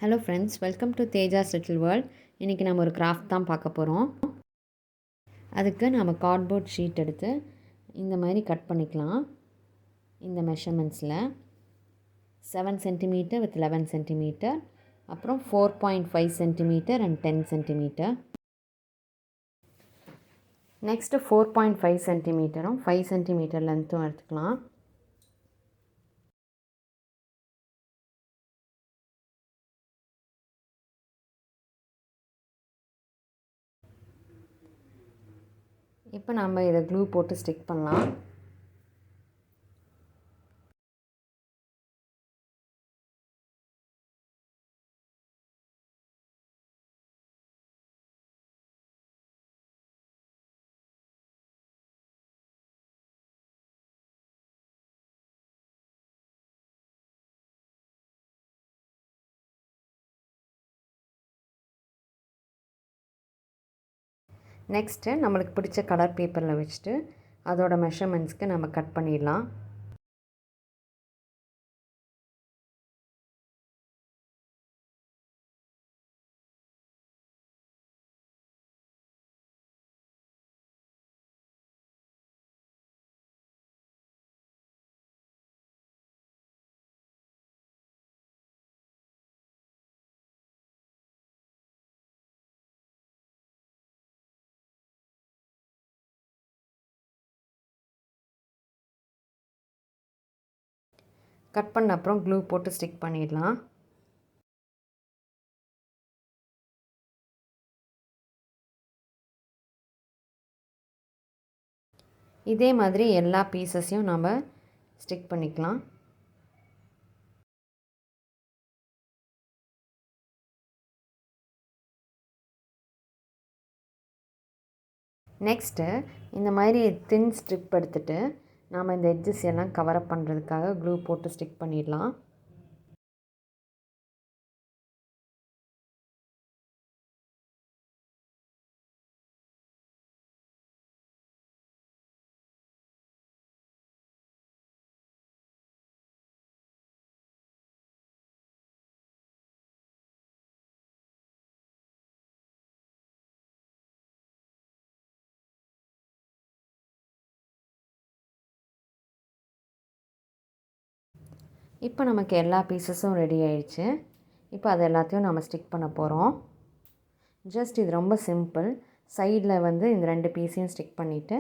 Hello friends, welcome to Tejas little world. இன்றைக்கி நம்ம ஒரு கிராஃப்ட் தான் பார்க்க போகிறோம். அதுக்கு நம்ம கார்ட்போர்ட் ஷீட் எடுத்து இந்த மாதிரி கட் பண்ணிக்கலாம். இந்த மெஷர்மெண்ட்ஸில் 7 சென்டிமீட்டர் வித் 11 சென்டிமீட்டர், அப்புறம் 4.5 சென்டிமீட்டர் அண்ட் 10 சென்டிமீட்டர். நெக்ஸ்ட்டு 4.5 சென்டிமீட்டரும் 5 சென்டிமீட்டர் லென்த்தும் எடுத்துக்கலாம். இப்போ நம்ம இதை க்ளூ போட்டு ஸ்டிக் பண்ணலாம். நெக்ஸ்ட்டு நம்மளுக்கு பிடிச்ச கலர் பேப்பரில் வச்சுட்டு அதோட மெஷர்மெண்ட்ஸ்க்கு நம்ம கட் பண்ணிடலாம். கட் பண்ண அப்புறம் க்ளூ போட்டு ஸ்டிக் பண்ணிடலாம். இதே மாதிரி எல்லா பீசஸையும் நம்ம ஸ்டிக் பண்ணிக்கலாம். நெக்ஸ்ட்டு இந்த மாதிரி தின் ஸ்ட்ரிப் எடுத்துகிட்டு நாம் இந்த எட்ஜஸ் எல்லாம் கவரப் பண்ணுறதுக்காக க்ளூ போட்டு ஸ்டிக் பண்ணிடலாம். இப்போ நமக்கு எல்லா பீசஸும் ரெடி ஆயிடுச்சு. இப்போ அது எல்லாத்தையும் நம்ம ஸ்டிக் பண்ண போகிறோம். ஜஸ்ட் இது ரொம்ப சிம்பிள். சைடில் இந்த 2 பீஸையும் ஸ்டிக் பண்ணிவிட்டு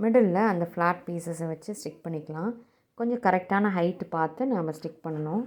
மிடில் அந்த ஃப்ளாட் பீசஸை வச்சு ஸ்டிக் பண்ணிக்கலாம். கொஞ்சம் கரெக்டான ஹைட்டு பார்த்து நம்ம ஸ்டிக் பண்ணணும்.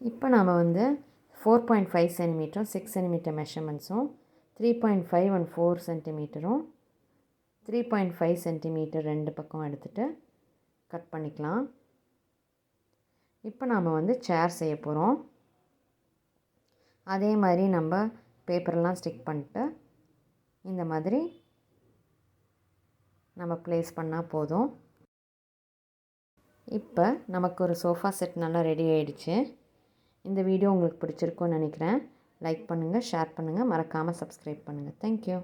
இப்போ நாம் 4.5 சென்டிமீட்டரும் 6 சென்டிமீட்டர் மெஷர்மெண்ட்ஸும் 3.5 அண்ட் 4 சென்டிமீட்டரும் 3.5 சென்டிமீட்டர் ரெண்டு பக்கம் எடுத்துகிட்டு கட் பண்ணிக்கலாம். இப்போ நாம் வந்து சேர் செய்ய போகிறோம். அதே மாதிரி நம்ம பேப்பர்லாம் ஸ்டிக் பண்ணிட்டு இந்த மாதிரி நம்ம ப்ளேஸ் பண்ணால் போதும். இப்போ நமக்கு ஒரு சோஃபா செட் நல்லா ரெடி ஆகிடுச்சு. இந்த வீடியோ உங்களுக்கு பிடிச்சிருக்குன்னு நினைக்கிறேன். லைக் பண்ணுங்கள், ஷேர் பண்ணுங்கள், மறக்காமல் சப்ஸ்கிரைப் பண்ணுங்கள். தேங்க்யூ.